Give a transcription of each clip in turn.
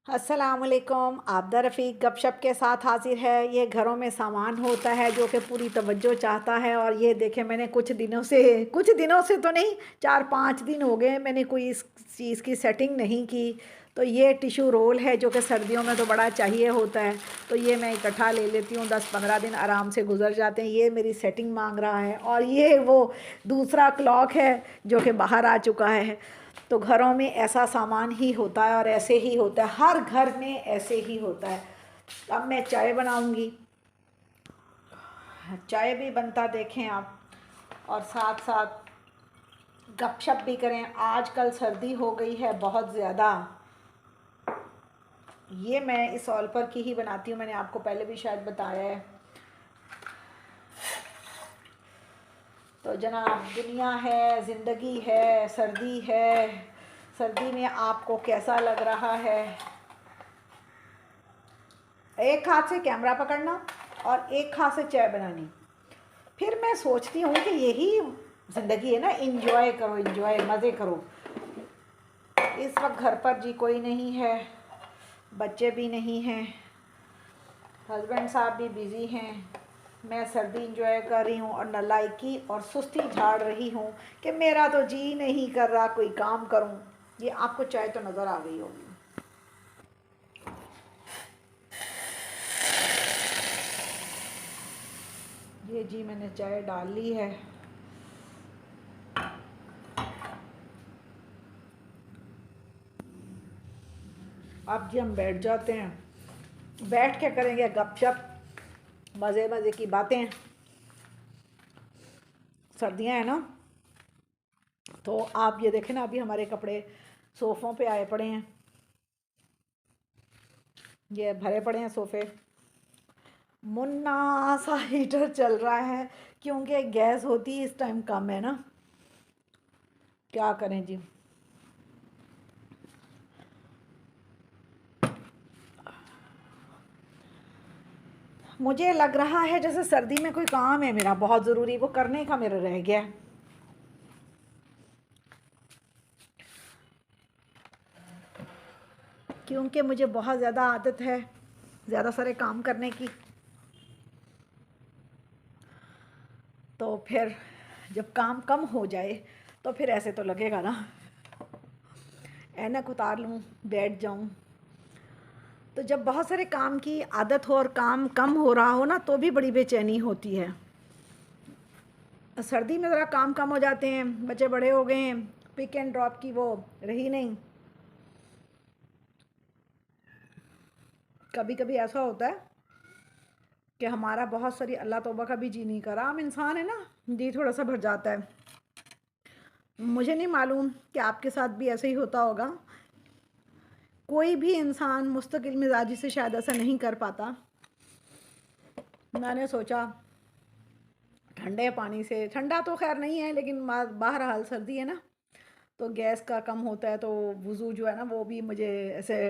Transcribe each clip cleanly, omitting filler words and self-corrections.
अस्सलामुअलैकुम। आबदा रफ़ीक गपशप के साथ हाज़िर है। ये घरों में सामान होता है जो कि पूरी तवज्जो चाहता है। और ये देखें, मैंने कुछ दिनों से तो नहीं, 4-5 दिन हो गए मैंने कोई इस चीज़ की सेटिंग नहीं की। तो ये टिशू रोल है जो कि सर्दियों में तो बड़ा चाहिए होता है। तो ये मैं इकट्ठा ले लेती हूँ, 10-15 दिन आराम से गुजर जाते हैं। ये मेरी सेटिंग मांग रहा है। और ये वो दूसरा क्लॉक है जो कि बाहर आ चुका है। तो घरों में ऐसा सामान ही होता है और ऐसे ही होता है, हर घर में ऐसे ही होता है। अब मैं चाय बनाऊंगी, चाय भी बनता देखें आप, और साथ साथ गपशप भी करें। आजकल सर्दी हो गई है बहुत ज़्यादा। ये मैं इस ऑल पर की ही बनाती हूँ, मैंने आपको पहले भी शायद बताया है। तो जनाब, दुनिया है, ज़िंदगी है, सर्दी है। सर्दी में आपको कैसा लग रहा है? एक हाथ से कैमरा पकड़ना और एक हाथ से चाय बनानी। फिर मैं सोचती हूँ कि यही ज़िंदगी है ना, इंजॉय करो, इंजॉय, मज़े करो। इस वक्त घर पर जी कोई नहीं है, बच्चे भी नहीं हैं, हस्बैंड साहब भी बिज़ी हैं। मैं सर्दी इंजॉय कर रही हूँ और नालायकी और सुस्ती झाड़ रही हूँ कि मेरा तो जी नहीं कर रहा कोई काम करूँ। ये आपको चाय तो नज़र आ गई होगी। ये जी मैंने चाय डाल ली है। अब जी हम बैठ जाते हैं, बैठ के करेंगे गपशप, मज़े मज़े की बातें। सर्दियाँ हैं ना, तो आप ये देखें ना, अभी हमारे कपड़े सोफ़ों पे आए पड़े हैं, ये भरे पड़े हैं सोफ़े। मुन्ना सा हीटर चल रहा है क्योंकि गैस होती इस टाइम कम है ना, क्या करें जी। मुझे लग रहा है जैसे सर्दी में कोई काम है मेरा बहुत ज़रूरी, वो करने का मेरा रह गया है। क्योंकि मुझे बहुत ज़्यादा आदत है ज़्यादा सारे काम करने की। तो फिर जब काम कम हो जाए तो फिर ऐसे तो लगेगा ना, ऐनक उतार लूँ, बैठ जाऊँ। तो जब बहुत सारे काम की आदत हो और काम कम हो रहा हो ना, तो भी बड़ी बेचैनी होती है। सर्दी में ज़रा काम कम हो जाते हैं, बच्चे बड़े हो गए हैं, पिक एंड ड्रॉप की वो रही नहीं। कभी कभी ऐसा होता है कि हमारा बहुत सारी अल्लाह तौबा का भी जी नहीं करा, हम इंसान है ना, जी थोड़ा सा भर जाता है। मुझे नहीं मालूम कि आपके साथ भी ऐसे ही होता होगा। कोई भी इंसान मुस्तकिल मिजाजी से शायद ऐसा नहीं कर पाता। मैंने सोचा ठंडे पानी से, ठंडा तो खैर नहीं है लेकिन बहरहाल सर्दी है ना, तो गैस का कम होता है, तो वज़ू जो है ना वो भी मुझे ऐसे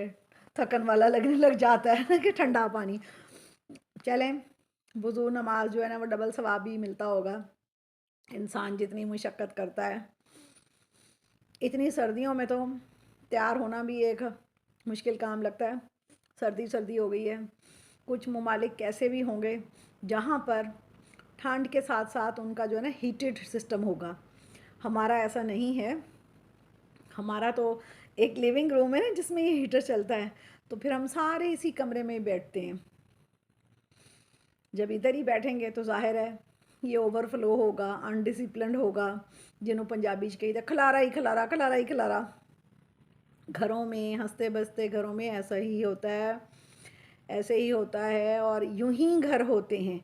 थकन वाला लगने लग जाता है ना कि ठंडा पानी। चलें, वज़ू नमाज जो है ना वो डबल सवाब भी मिलता होगा, इंसान जितनी मुशक्क़त करता है। इतनी सर्दियों में तो तैयार होना भी एक मुश्किल काम लगता है। सर्दी सर्दी हो गई है। कुछ ममालिक ऐसे भी होंगे जहाँ पर ठंड के साथ साथ उनका जो है ना हीटेड सिस्टम होगा। हमारा ऐसा नहीं है। हमारा तो एक लिविंग रूम है ना जिसमें ये हीटर चलता है, तो फिर हम सारे इसी कमरे में बैठते हैं। जब इधर ही बैठेंगे तो जाहिर है ये ओवरफ्लो होगा, अनडिसिप्लिन्ड होगा, जिन्हों पंजाबी च कही खलारा ही खलारा, खलारा ही खलारा। घरों में हंसते बसते घरों में ऐसा ही होता है, ऐसे ही होता है और यूं ही घर होते हैं।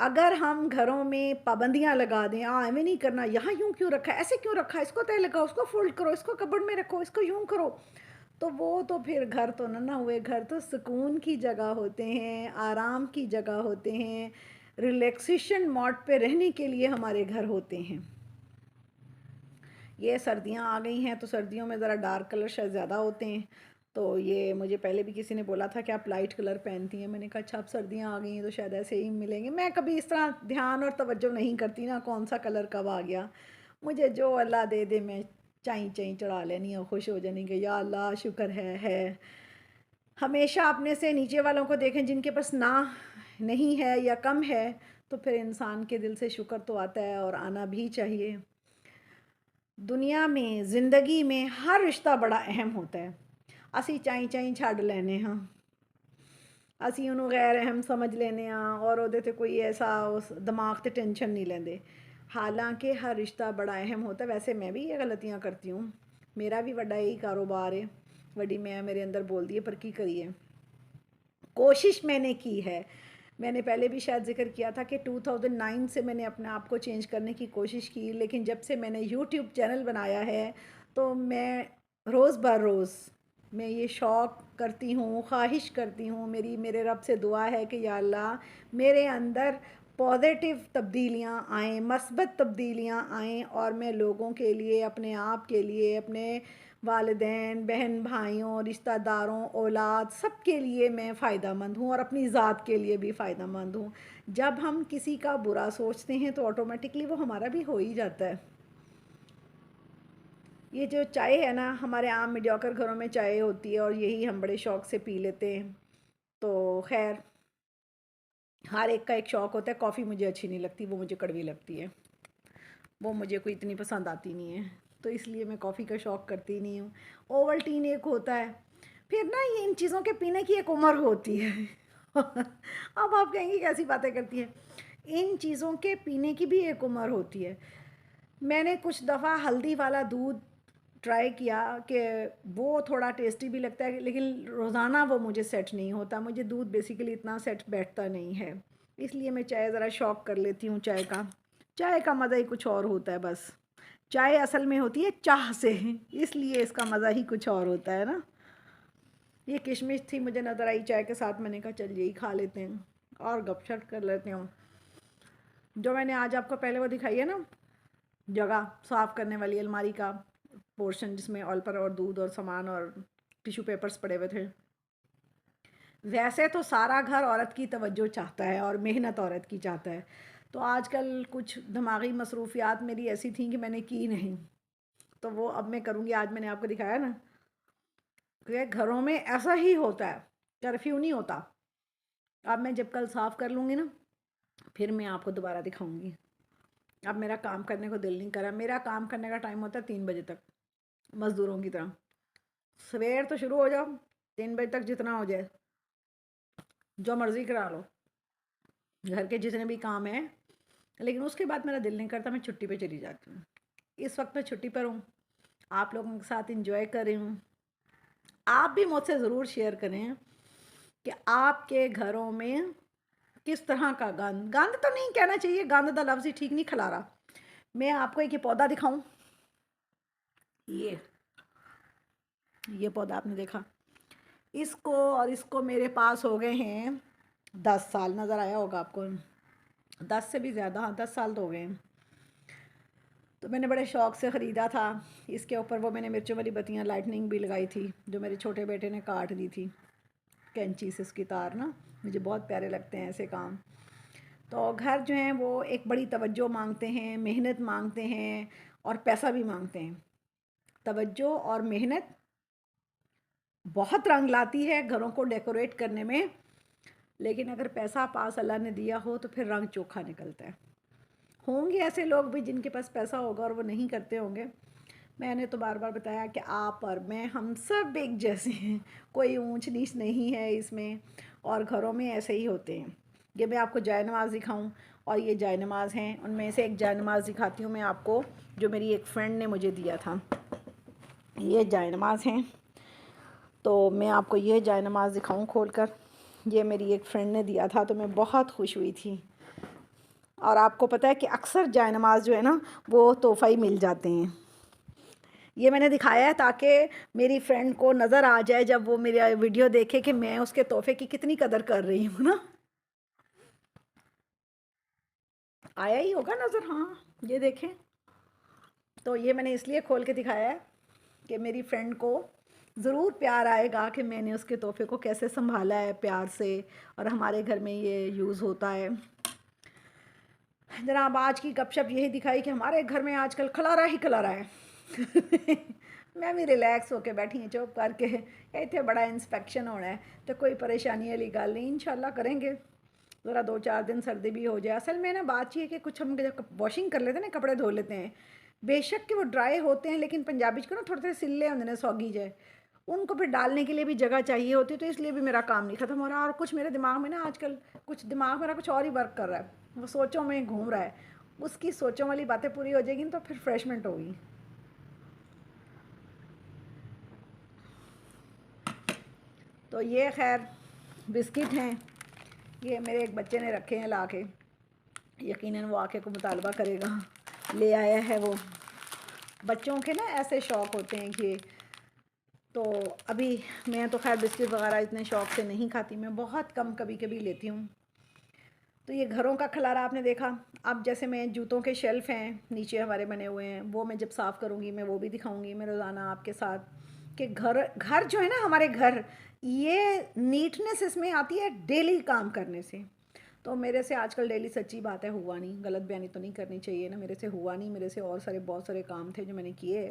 अगर हम घरों में पाबंदियां लगा दें, हमें नहीं करना, यहाँ यूं क्यों रखा है, ऐसे क्यों रखा है, इसको तय लगाओ, उसको फोल्ड करो, इसको कबर्ड में रखो, इसको यूं करो, तो वो तो फिर घर तो ना हुए। घर तो सुकून की जगह होते हैं, आराम की जगह होते हैं, रिलैक्सेशन मोड पे रहने के लिए हमारे घर होते हैं। ये सर्दियाँ आ गई हैं तो सर्दियों में ज़रा डार्क कलर शायद ज़्यादा होते हैं। तो ये मुझे पहले भी किसी ने बोला था कि आप लाइट कलर पहनती हैं। मैंने कहा अच्छा, अब सर्दियाँ आ गई हैं तो शायद ऐसे ही मिलेंगे। मैं कभी इस तरह ध्यान और तवज्जो नहीं करती ना कौन सा कलर कब आ गया। मुझे जो अल्लाह दे दे मैं चाई चाई चढ़ा लेनी और खुश हो जानी कि या अल्लाह शुक्र है। हमेशा अपने से नीचे वालों को देखें जिनके पास ना नहीं है या कम है, तो फिर इंसान के दिल से शुक्र तो आता है और आना भी चाहिए। दुनिया में, ज़िंदगी में हर रिश्ता बड़ा अहम होता है। असी चाई चाई छड़ लेने हाँ, ਅਸੀਂ ਉਹਨੂੰ गैर अहम समझ लेने और ਉਹਦੇ ਤੇ कोई ऐसा उस दिमाग ਤੇ टेंशन नहीं लेंदे। हालांकि हर रिश्ता बड़ा अहम होता है। वैसे मैं भी ये गलतियां करती हूँ, मेरा भी बड़ा ही कारोबार है, वड्डी मैं मेरे अंदर बोल दी है, पर की करिए, कोशिश मैंने की है। मैंने पहले भी शायद ज़िक्र किया था कि 2009 से मैंने अपने आप को चेंज करने की कोशिश की, लेकिन जब से मैंने यूट्यूब चैनल बनाया है तो मैं रोज़ बर रोज़ मैं ये शौक़ करती हूँ, ख्वाहिश करती हूँ, मेरे रब से दुआ है कि या अल्लाह मेरे अंदर पॉजिटिव तब्दीलियाँ आएँ, मस्बत तब्दीलियाँ आएँ और मैं लोगों के लिए, अपने आप के लिए, अपने वालिदैन, बहन भाइयों, रिश्तेदारों, औलाद, सब के लिए मैं फ़ायदेमंद हूँ और अपनी ज़ात के लिए भी फ़ायदेमंद हूँ। जब हम किसी का बुरा सोचते हैं तो ऑटोमेटिकली वो हमारा भी हो ही जाता है। ये जो चाय है ना, हमारे आम मीडियोकर घरों में चाय होती है और यही हम बड़े शौक़ से पी लेते हैं। तो खैर, हर एक का एक शौक़ होता है। कॉफ़ी मुझे अच्छी नहीं लगती, वो मुझे कड़वी लगती है, वो मुझे कोई इतनी पसंद आती नहीं है, तो इसलिए मैं कॉफ़ी का शौक़ करती नहीं हूँ। ओवल्टीन एक होता है। फिर ना ये इन चीज़ों के पीने की एक उम्र होती है। अब आप कहेंगी कैसी बातें करती है। इन चीज़ों के पीने की भी एक उम्र होती है। मैंने कुछ दफ़ा हल्दी वाला दूध ट्राई किया कि वो थोड़ा टेस्टी भी लगता है, लेकिन रोज़ाना वो मुझे सेट नहीं होता। मुझे दूध बेसिकली इतना सेट बैठता नहीं है, इसलिए मैं चाय ज़रा शौक़ कर लेती हूँ चाय का। चाय का मज़ा ही कुछ और होता है बस। चाय असल में होती है चाह से, इसलिए इसका मज़ा ही कुछ और होता है ना। ये किशमिश थी, मुझे नज़र आई चाय के साथ, मैंने कहा चल यही खा लेते हैं और गपशप कर लेते हैं। जो मैंने आज आपको पहले वो दिखाई है ना, जगह साफ़ करने वाली अलमारी का पोर्शन, जिसमें ऑलपर और दूध और सामान और टिश्यू पेपर्स पड़े हुए थे। वैसे तो सारा घर औरत की तवज्जो चाहता है और मेहनत औरत की चाहता है, तो आजकल कुछ दिमागी मसरूफियात मेरी ऐसी थी कि मैंने की नहीं, तो वो अब मैं करूँगी। आज मैंने आपको दिखाया ना कि घरों में ऐसा ही होता है, कर्फ्यू नहीं होता। अब मैं जब कल साफ़ कर लूँगी ना, फिर मैं आपको दोबारा दिखाऊँगी। अब मेरा काम करने को दिल नहीं करा। मेरा काम करने का टाइम होता है 3 बजे तक, मज़दूरों की तरह। सवेर तो शुरू हो जाओ, 3 बजे तक जितना हो जाए, जो मर्ज़ी करा लो, घर के जितने भी काम हैं। लेकिन उसके बाद मेरा दिल नहीं करता, मैं छुट्टी पे चली जाती हूँ। इस वक्त मैं छुट्टी पर हूँ, आप लोगों के साथ इंजॉय कर रही हूँ। आप भी मुझसे ज़रूर शेयर करें कि आपके घरों में किस तरह का गंद, गंद तो नहीं कहना चाहिए, गंद का लफ्ज़ ही ठीक नहीं खिला रहा। मैं आपको एक ये पौधा दिखाऊं, ये पौधा आपने देखा, इसको और इसको मेरे पास हो गए हैं 10 साल। नज़र आया होगा आपको, 10 से भी ज़्यादा, हाँ 10 साल तो हो गए हैं। तो मैंने बड़े शौक़ से ख़रीदा था। इसके ऊपर वो मैंने मिर्चों वाली बत्तियाँ, लाइटनिंग भी लगाई थी, जो मेरे छोटे बेटे ने काट दी थी कैंची से उसकी तार ना। मुझे बहुत प्यारे लगते हैं ऐसे काम। तो घर जो हैं वो एक बड़ी तवज्जो मांगते हैं, मेहनत मांगते हैं और पैसा भी मांगते हैं। तवज्जो और मेहनत बहुत रंग लाती है घरों को डेकोरेट करने में, लेकिन अगर पैसा पास अल्लाह ने दिया हो तो फिर रंग चोखा निकलता है। होंगे ऐसे लोग भी जिनके पास पैसा होगा और वो नहीं करते होंगे। मैंने तो बार बार बताया कि आप और मैं, हम सब एक जैसे हैं, कोई ऊंच नीच नहीं है इसमें, और घरों में ऐसे ही होते हैं। ये मैं आपको जाय नमाज़ दिखाऊँ, और ये जाय नमाज़ हैं, उनमें से एक जाय नमाज़ दिखाती हूँ मैं आपको, जो मेरी एक फ्रेंड ने मुझे दिया था। ये जाय नमाज़ हैं, तो मैं आपको ये जाय नमाज़ दिखाऊँ खोल कर। ये मेरी एक फ्रेंड ने दिया था, तो मैं बहुत खुश हुई थी। और आपको पता है कि अक्सर जाय नमाज़ जो है ना, वो तोहफ़ा ही मिल जाते हैं। ये मैंने दिखाया है ताकि मेरी फ्रेंड को नज़र आ जाए, जब वो मेरा वीडियो देखे, कि मैं उसके तोहफ़े की कितनी कदर कर रही हूँ ना। आया ही होगा नज़र, हाँ ये देखें। तो ये मैंने इसलिए खोल के दिखाया है कि मेरी फ्रेंड को ज़रूर प्यार आएगा कि मैंने उसके तोहफ़े को कैसे संभाला है प्यार से, और हमारे घर में ये यूज़ होता है। जनाब आज की गपशप यही दिखाई कि हमारे घर में आजकल खलारा ही खलारा है। मैं भी रिलैक्स होके बैठी हूँ चुप करके। इतने बड़ा इंस्पेक्शन होना है तो कोई परेशानी वाली गल नहीं, इंशाल्लाह करेंगे। ज़रा 2-4 दिन सर्दी भी हो जाए। असल में ना बात ये है कि कुछ हम जब वॉशिंग कर लेते हैं ना, कपड़े धो लेते हैं, बेशक कि वो ड्राई होते हैं, लेकिन पंजाबी को ना थोड़े थोड़े सिले होंगे ने सौगी जाए, उनको फिर डालने के लिए भी जगह चाहिए होती है, तो इसलिए भी मेरा काम नहीं ख़त्म हो रहा। और कुछ मेरे दिमाग में ना आजकल कुछ दिमाग मेरा कुछ और ही वर्क कर रहा है, वो सोचों में घूम रहा है। उसकी सोचों वाली बातें पूरी हो जाएगी तो फिर फ्रेशमेंट होगी। तो ये खैर बिस्किट हैं, ये मेरे एक बच्चे ने रखे हैं ला के, यकीनन वो आके को मुतालबा करेगा, ले आया है वो। बच्चों के ना ऐसे शौक़ होते हैं कि, तो अभी मैं तो खैर बिस्किट वगैरह इतने शौक़ से नहीं खाती, मैं बहुत कम कभी कभी लेती हूँ। तो ये घरों का खलारा आपने देखा। अब जैसे मैं जूतों के शेल्फ़ हैं नीचे हमारे बने हुए हैं, वो मैं जब साफ़ करूँगी मैं वो भी दिखाऊँगी मैं रोज़ाना आपके साथ, कि घर घर जो है ना हमारे घर, ये नीटनेस इसमें आती है डेली काम करने से। तो मेरे से आजकल डेली, सच्ची बात है, हुआ नहीं, गलत बयानी तो नहीं करनी चाहिए ना, मेरे से हुआ नहीं, मेरे से और सारे बहुत सारे काम थे जो मैंने किए।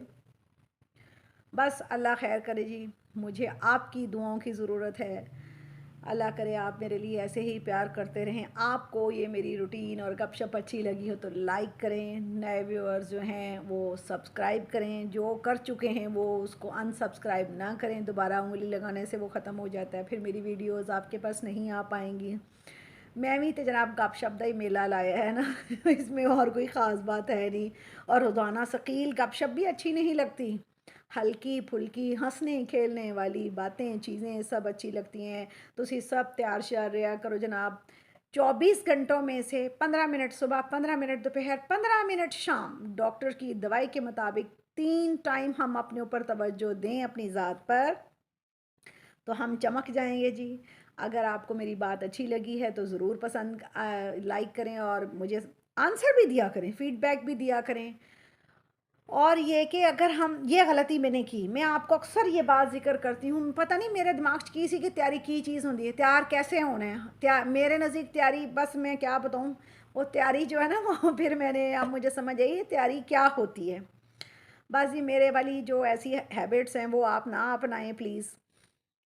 बस अल्लाह खैर करे जी, मुझे आपकी दुआओं की ज़रूरत है। अल्लाह करे आप मेरे लिए ऐसे ही प्यार करते रहें। आपको ये मेरी रूटीन और गपशप अच्छी लगी हो तो लाइक करें, नए व्यूअर्स जो हैं वो सब्सक्राइब करें, जो कर चुके हैं वो उसको अनसब्सक्राइब ना करें, दोबारा उंगली लगाने से वो ख़त्म हो जाता है, फिर मेरी वीडियोज़ आपके पास नहीं आ पाएंगी। मैं भी तो जनाब गपशप का ही मेला लाया है ना इसमें और कोई ख़ास बात है नहीं। और रोज़ाना सकील गपशप भी अच्छी नहीं लगती, हल्की फुल्की हंसने खेलने वाली बातें चीज़ें सब अच्छी लगती हैं। तो तुसी सब तैयार श्यार रहा करो जनाब। 24 घंटों में से 15 मिनट सुबह, 15 मिनट दोपहर, 15 मिनट शाम, डॉक्टर की दवाई के मुताबिक 3 टाइम हम अपने ऊपर तवज्जो दें अपनी ज़ात पर, तो हम चमक जाएंगे जी। अगर आपको मेरी बात अच्छी लगी है तो ज़रूर पसंद लाइक करें, और मुझे आंसर भी दिया करें, फीडबैक भी दिया करें। और ये कि अगर हम, ये गलती मैंने की, मैं आपको अक्सर ये बात ज़िक्र करती हूँ, पता नहीं मेरे दिमाग च किसी की तैयारी की चीज़ होती है, तैयार कैसे होना है, तैयार मेरे नज़दीक तैयारी, बस मैं क्या बताऊँ, वो तैयारी जो है ना वो फिर मैंने, अब मुझे समझ आई तैयारी क्या होती है। बस ये मेरे वाली जो ऐसी हैबिट्स हैं वो आप ना अपनाएं प्लीज़।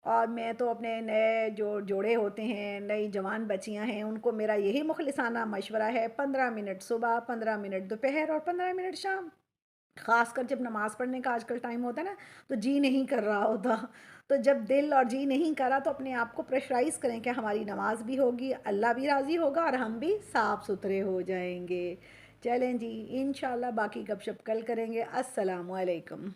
और मैं तो अपने नए जो जोड़े होते हैं, नई जवान बच्चियां हैं, उनको मेरा यही मुखलिसाना मशवरा है, 15 मिनट सुबह, 15 मिनट दोपहर और 15 मिनट शाम। ख़ासकर जब नमाज़ पढ़ने का आजकल टाइम होता है ना, तो जी नहीं कर रहा होता, तो जब दिल और जी नहीं करा तो अपने आप को प्रेशराइज़ करें कि हमारी नमाज भी होगी, अल्लाह भी राज़ी होगा और हम भी साफ़ सुथरे हो जाएंगे। चलें जी, इंशाल्लाह बाकी गपशप कल करेंगे। अस्सलामु अलैकुम।